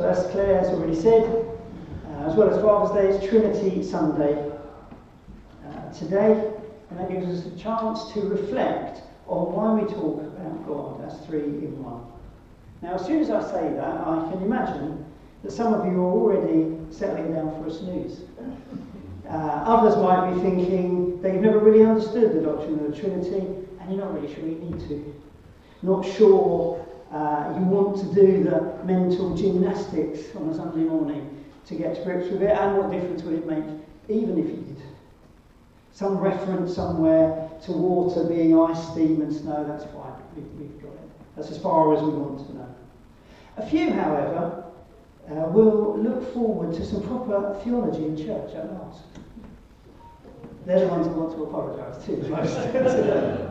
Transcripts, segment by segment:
First, Claire has already said, as well as Father's Day, it's Trinity Sunday today, and that gives us a chance to reflect on why we talk about God as three in one. Now, as soon as I say that, I can imagine that some of you are already settling down for a snooze. Others might be thinking that you've never really understood the doctrine of the Trinity, and you're not really sure you need to. Not sure you want to do the mental gymnastics on a Sunday morning to get to grips with it, and what difference would it make even if you did? Some reference somewhere to water being ice, steam and snow, that's fine, we've got it. That's as far as we want to know. A few, however, will look forward to some proper theology in church at last. They're the ones I want to apologise to the most today.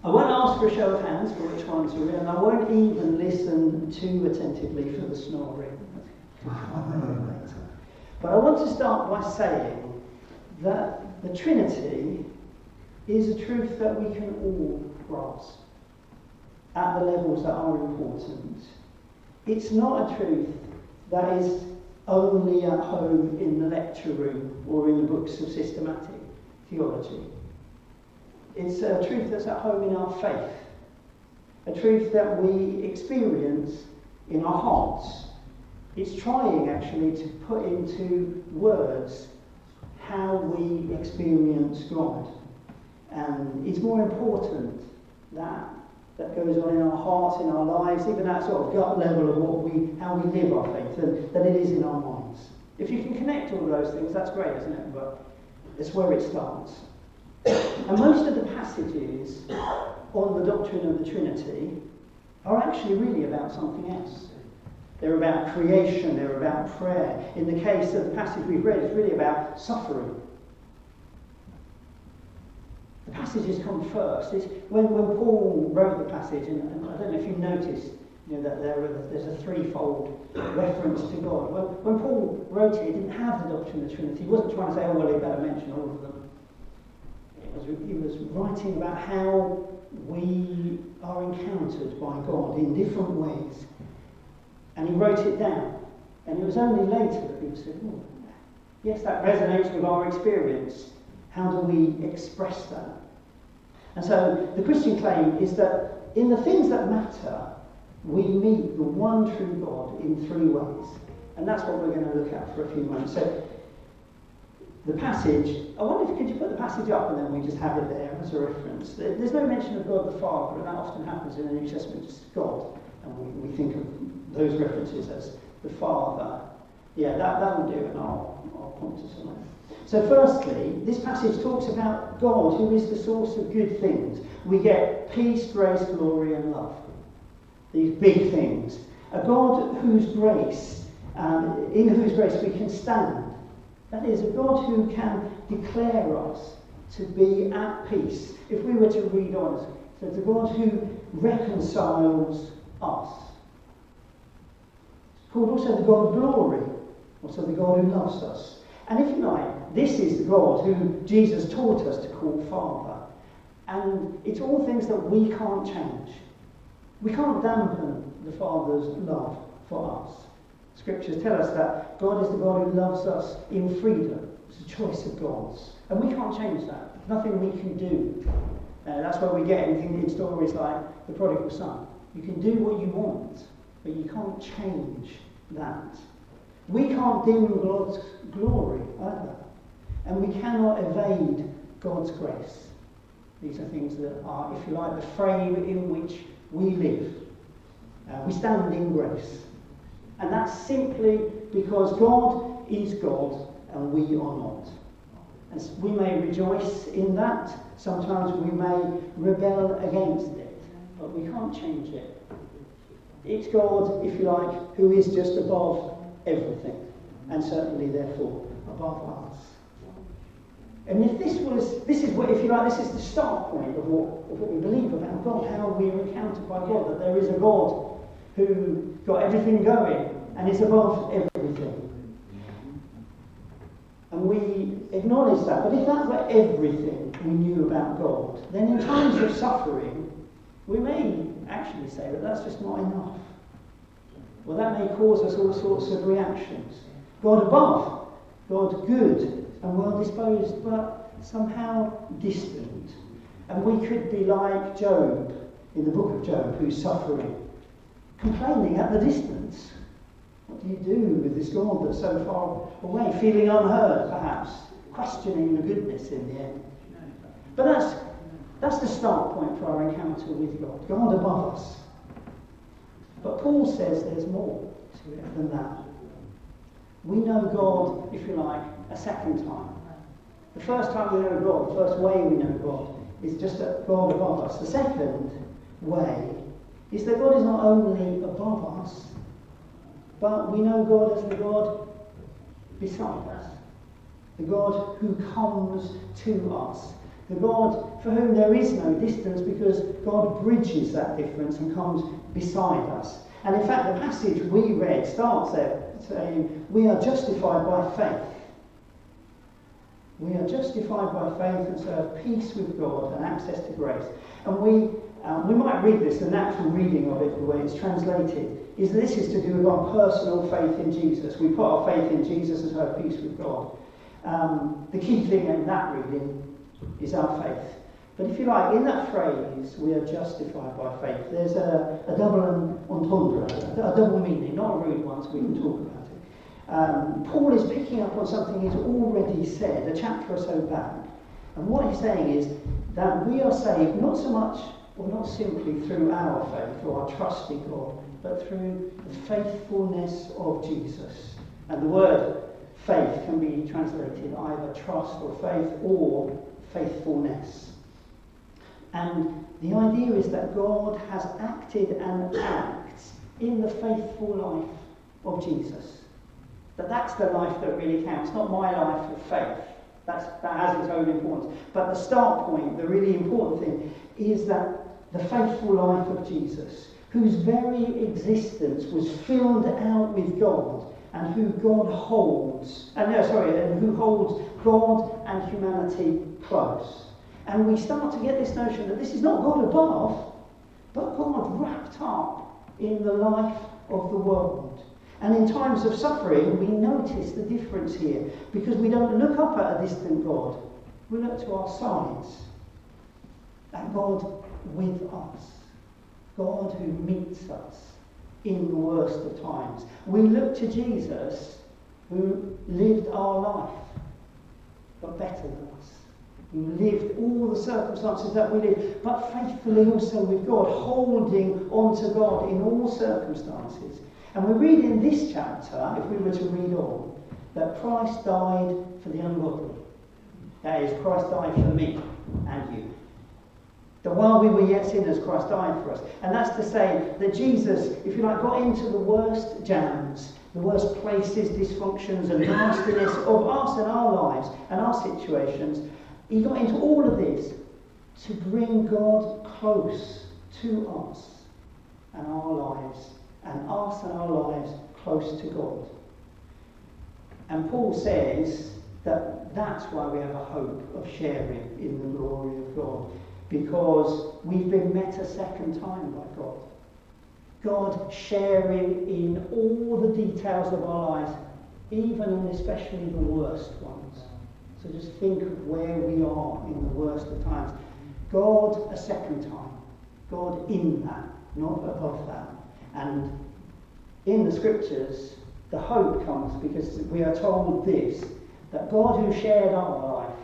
I won't ask for a show of hands for which ones are in, and I won't even listen too attentively for the snoring. But I want to start by saying that the Trinity is a truth that we can all grasp at the levels that are important. It's not a truth that is only at home in the lecture room or in the books of systematic theology. It's a truth that's at home in our faith, a truth that we experience in our hearts. It's trying actually to put into words how we experience God. And it's more important that goes on in our hearts, in our lives, even that sort of gut level of how we live our faith, than it is in our minds. If you can connect all of those things, that's great, isn't it? But it's where it starts. And most of the passages on the doctrine of the Trinity are actually really about something else. They're about creation, they're about prayer. In the case of the passage we've read, it's really about suffering. The passages come first. It's when Paul wrote the passage, and I don't know if you noticed, that there's a threefold reference to God. When Paul wrote it, he didn't have the doctrine of the Trinity. He wasn't trying to say, he better mention all of them. He was writing about how we are encountered by God in different ways. And he wrote it down. And it was only later that people said, yes, that resonates with our experience. How do we express that? And so the Christian claim is that in the things that matter, we meet the one true God in three ways. And that's what we're going to look at for a few moments. So the passage, I wonder if could you put the passage up and then we just have it there as a reference. There's no mention of God the Father, and that often happens in the New Testament, just God. And we think of those references as the Father. Yeah, that will do, and I'll point to some. So firstly, this passage talks about God, who is the source of good things. We get peace, grace, glory, and love. These big things. A God whose grace, in whose grace we can stand. That is, a God who can declare us to be at peace. If we were to read on, so it's a God who reconciles us. It's called also the God of glory, also the God who loves us. And if you like, this is the God who Jesus taught us to call Father. And it's all things that we can't change. We can't dampen the Father's love for us. Scriptures tell us that God is the God who loves us in freedom. It's a choice of God's. And we can't change that. There's nothing we can do. That's where we get anything in stories like the prodigal son. You can do what you want, but you can't change that. We can't dim God's glory either. And we cannot evade God's grace. These are things that are, if you like, the frame in which we live. We stand in grace. And that's simply because God is God and we are not. And we may rejoice in that. Sometimes we may rebel against it. But we can't change it. It's God, if you like, who is just above everything. And certainly, therefore, above us. And if this is what, if you like, this is the start point of what we believe about God, how we are encountered by God, that there is a God who got everything going and is above everything. And we acknowledge that. But if that were everything we knew about God, then in times of suffering, we may actually say that that's just not enough. may cause us all sorts of reactions. God above, God good and well disposed, but somehow distant. And we could be like Job in the book of Job, who's suffering, complaining at the distance. What do you do with this God that's so far away, feeling unheard perhaps, questioning the goodness in the end? But that's the start point for our encounter with God, God above us. But Paul says there's more to it than that. We know God, if you like, a second time. The first time we know God, the first way we know God, is just that God above us. The second way is that God is not only above us, but we know God as the God beside us. The God who comes to us. The God for whom there is no distance, because God bridges that difference and comes beside us. And in fact, the passage we read starts there saying, we are justified by faith. We are justified by faith and so have peace with God and access to grace. And we might read this, the natural reading of it, the way it's translated, is this is to do with our personal faith in Jesus. We put our faith in Jesus and so have peace with God. The key thing in that reading is our faith. But if you like, in that phrase, we are justified by faith, there's a double entendre, a double meaning, not a rude one, so we can talk about it. Paul is picking up on something he's already said a chapter or so back. And what he's saying is that we are saved not so much, or not simply through our faith or our trust in God, but through the faithfulness of Jesus. And the word faith can be translated either trust or faith or faithfulness. And the idea is that God has acted and acts in the faithful life of Jesus. That's the life that really counts, not my life of faith. That has its own importance. But the start point, the really important thing, is that the faithful life of Jesus, whose very existence was filled out with God, and who God holds, and who holds God and humanity close. And we start to get this notion that this is not God above, but God wrapped up in the life of the world. And in times of suffering, we notice the difference here, because we don't look up at a distant God. We look to our sides. That God with us. God who meets us in the worst of times. We look to Jesus, who lived our life, but better than us. Who lived all the circumstances that we live, but faithfully also with God, holding on to God in all circumstances. And we read in this chapter, if we were to read on, that Christ died for the ungodly. That is, Christ died for me and you. That while we were yet sinners, Christ died for us. And that's to say that Jesus, if you like, got into the worst jams, the worst places, dysfunctions and nastiness of us and our lives and our situations. He got into all of this to bring God close to us and our lives, and us and our lives close to God. And Paul says that that's why we have a hope of sharing in the glory of God, because we've been met a second time by God. God sharing in all the details of our lives, even and especially the worst ones. So just think of where we are in the worst of times. God a second time. God in that, not above that. And in the scriptures, the hope comes because we are told this, that God who shared our life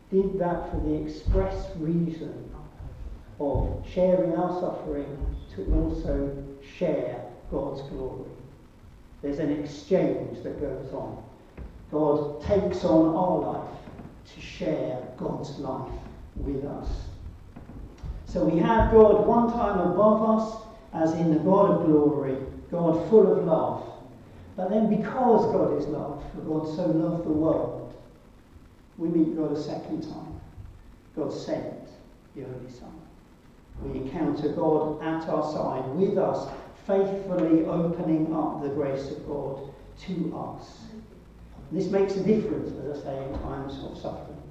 did that for the express reason of sharing our suffering to also share God's glory. There's an exchange that goes on. God takes on our life to share God's life with us. So we have God one time above us, as in the God of glory, God full of love. But then because God is love, for God so loved the world, we meet God a second time. God sent the only Son. We encounter God at our side, with us, faithfully opening up the grace of God to us. This makes a difference, as I say, in times of suffering.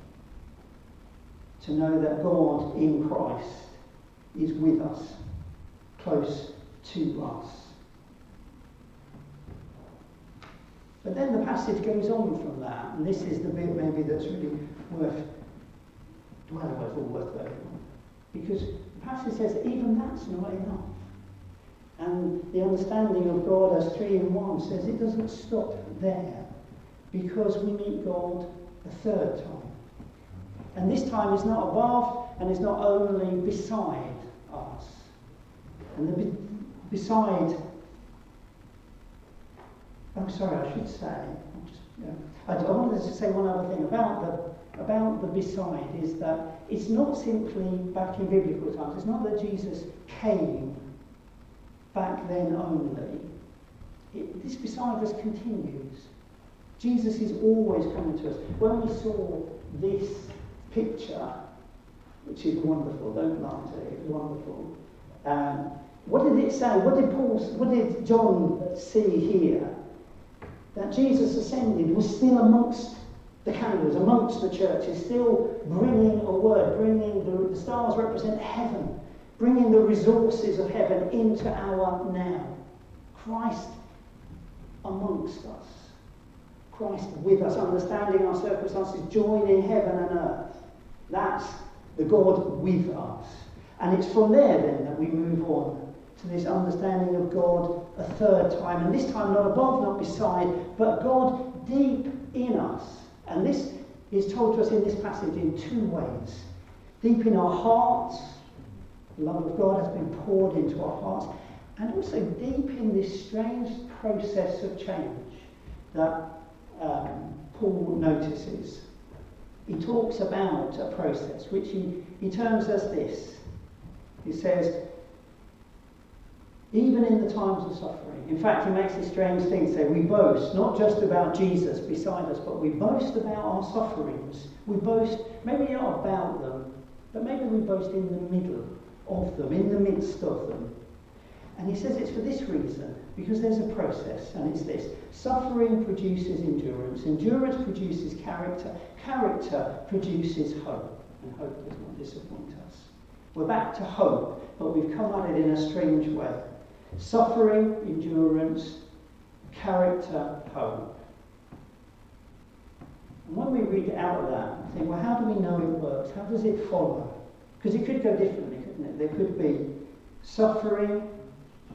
To know that God in Christ is with us, close to us. But then the passage goes on from that, and this is the bit maybe that's really worth dwelling with, or worth dwelling on. Because the passage says that even that's not enough. And the understanding of God as three in one says it doesn't stop there, because we meet God a third time. And this time is not above, and it's not only beside us. And the beside, I'm sorry, I should say, I wanted to say one other thing about the beside, is that it's not simply back in biblical times. It's not that Jesus came back then only. This beside us continues. Jesus is always coming to us. When we saw this picture, which is wonderful, don't laugh at it, it's wonderful. What did it say? What did John see here? That Jesus ascended was still amongst the candles, amongst the churches, still bringing a word, bringing the stars represent heaven, bringing the resources of heaven into our now. Christ amongst us. Christ with us, understanding our circumstances, joining heaven and earth. That's the God with us. And it's from there then that we move on to this understanding of God a third time. And this time not above, not beside, but God deep in us. And this is told to us in this passage in two ways. Deep in our hearts, the love of God has been poured into our hearts. And also deep in this strange process of change that Paul notices. He talks about a process which he terms as this. He says, even in the times of suffering. In fact, he makes this strange thing, say, we boast not just about Jesus beside us, but we boast about our sufferings. We boast, maybe not about them, but maybe we boast in the middle of them, in the midst of them. And he says it's for this reason, because there's a process, and it's this. Suffering produces endurance. Endurance produces character. Character produces hope. And hope does not disappoint us. We're back to hope, but we've come at it in a strange way. Suffering, endurance, character, hope. And when we read out of that, we think, well, how do we know it works? How does it follow? Because it could go differently, couldn't it? There could be suffering,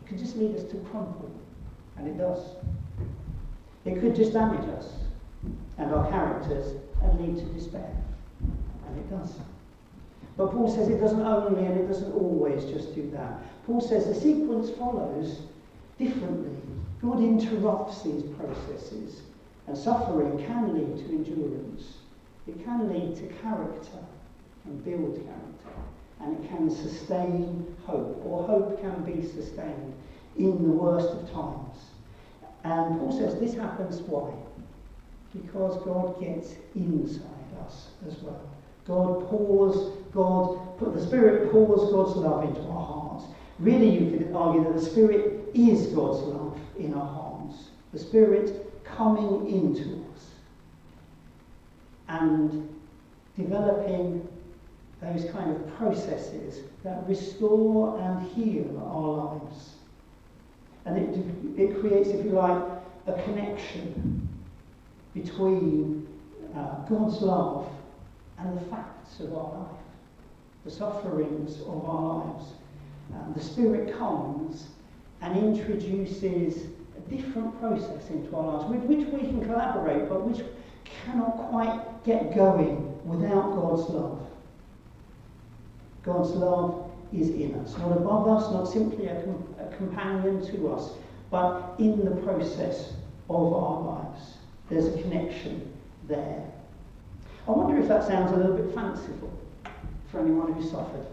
could just lead us to crumple, and it does. It could just damage us and our characters and lead to despair, and it does. But Paul says it doesn't only and it doesn't always just do that. Paul says the sequence follows differently. God interrupts these processes, and suffering can lead to endurance. It can lead to character and build character. And it can sustain hope, or hope can be sustained in the worst of times. And Paul says this happens why? Because God gets inside us as well. The Spirit pours God's love into our hearts. Really, you could argue that the Spirit is God's love in our hearts. The Spirit coming into us and developing those kind of processes that restore and heal our lives. And it creates, if you like, a connection between God's love and the facts of our life, the sufferings of our lives. The Spirit comes and introduces a different process into our lives, with which we can collaborate, but which cannot quite get going without God's love. God's love is in us, not above us, not simply a companion to us, but in the process of our lives. There's a connection there. I wonder if that sounds a little bit fanciful for anyone who's suffered.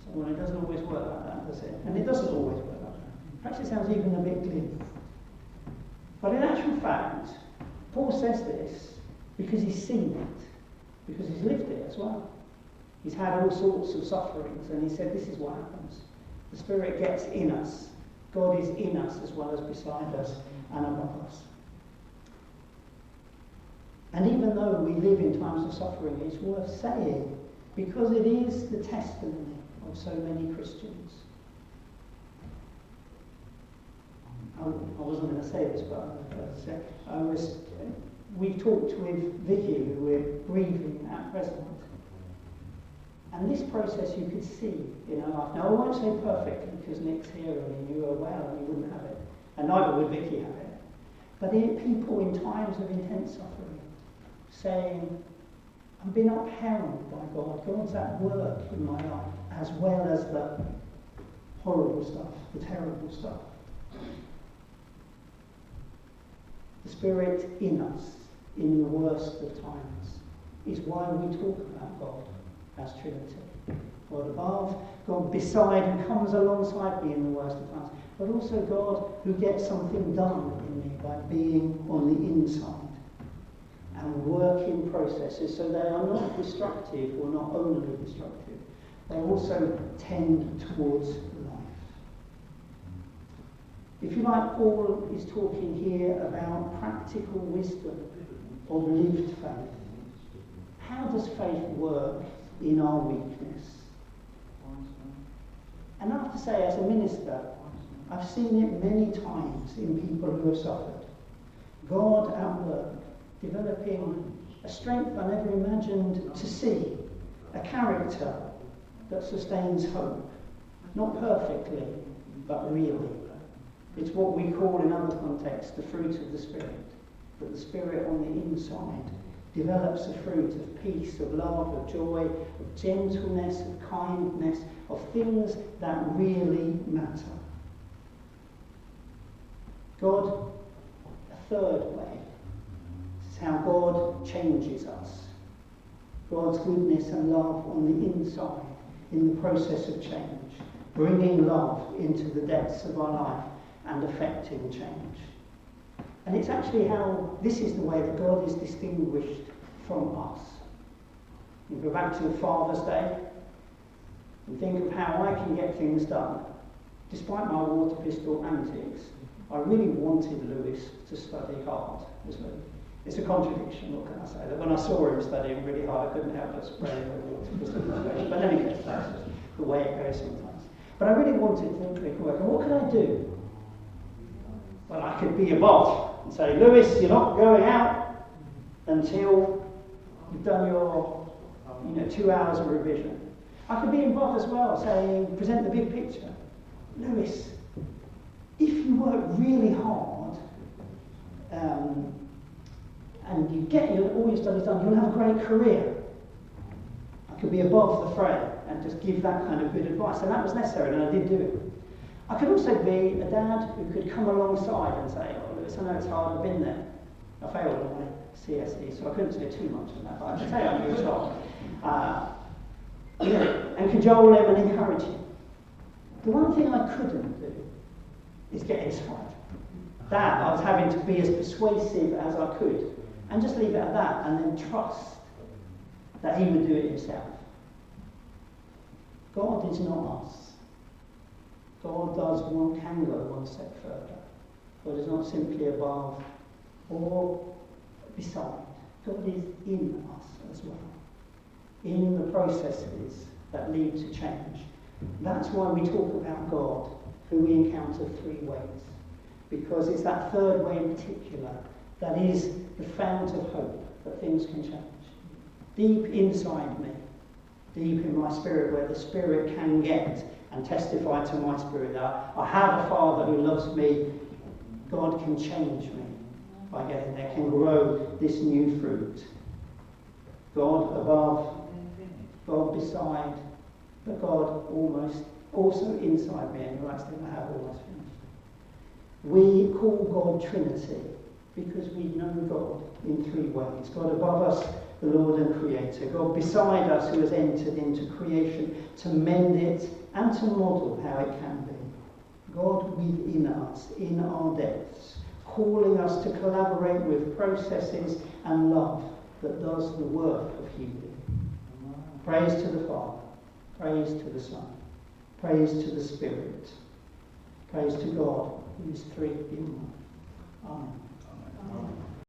Well, it doesn't always work like that, does it? And it doesn't always work like that. Perhaps it sounds even a bit glib. But in actual fact, Paul says this because he's seen it, because he's lived it as well. He's had all sorts of sufferings, and he said this is what happens. The Spirit gets in us. God is in us as well as beside us and above us. And even though we live in times of suffering, it's worth saying, because it is the testimony of so many Christians. I wasn't going to say this, but we talked with Vicky, who we're grieving at present. And this process you could see in her life. Now, I won't say perfectly, because Nick's here and he knew her well and he wouldn't have it. And neither would Vicky have it. But people in times of intense suffering saying, I've been upheld by God. God's at work in my life, as well as the horrible stuff, the terrible stuff. The Spirit in us, in the worst of times, is why we talk about God as Trinity. God above, God beside, who comes alongside me in the worst of times, but also God who gets something done in me by being on the inside and working processes so they are not destructive or not only destructive, they also tend towards life. If you like, Paul is talking here about practical wisdom of lived faith. How does faith work in our weakness? And I have to say, as a minister, I've seen it many times in people who have suffered. God at work, developing a strength I never imagined to see, a character that sustains hope, not perfectly, but really. It's what we call in other contexts the fruit of the Spirit, that the Spirit on the inside develops a fruit of peace, of love, of joy, of gentleness, of kindness, of things that really matter. God, a third way, is how God changes us. God's goodness and love on the inside in the process of change, bringing love into the depths of our life and affecting change. And it's actually how, this is the way that God is distinguished from us. You go back to Father's Day and think of how I can get things done. Despite my water pistol antics, I really wanted Lewis to study hard. It's a contradiction, what can I say? That when I saw him studying really hard, I couldn't help but spray him with water pistol. But in any case, that's just the way it goes sometimes. But I really wanted to make it work. And what could I do? Well, I could be a boss and say, Lewis, you're not going out until you've done your 2 hours of revision. I could be involved as well, saying, present the big picture. Lewis, if you work really hard and you get all your studies done, you'll have a great career. I could be above the fray and just give that kind of good advice. And that was necessary, and I did do it. I could also be a dad who could come alongside and say, oh, Lewis, I know it's hard, I've been there. I failed on my CSE, so I couldn't say too much on that, but I could say I knew it's hard. And cajole him and encourage him. The one thing I couldn't do is get inside. That I was having to be as persuasive as I could, and just leave it at that, and then trust that he would do it himself. God is not us. God can go one step further. God is not simply above or beside. God is in us as well, in the processes that lead to change. That's why we talk about God, who we encounter 3 ways, because it's that third way in particular that is the fount of hope, that things can change. Deep inside me, deep in my spirit, where the Spirit can get and testify to my spirit that I have a Father who loves me. God can change me by getting there, can grow this new fruit. God above, God beside, but God also inside me, and the right thing I have almost finished. We call God Trinity because we know God in 3 ways. God above us, the Lord and Creator. God beside us, who has entered into creation to mend it and to model how it can be. God within us, in our depths, calling us to collaborate with processes and love that does the work of healing. Praise to the Father, praise to the Son, praise to the Spirit, praise to God, who is 3 in 1. Amen. Amen.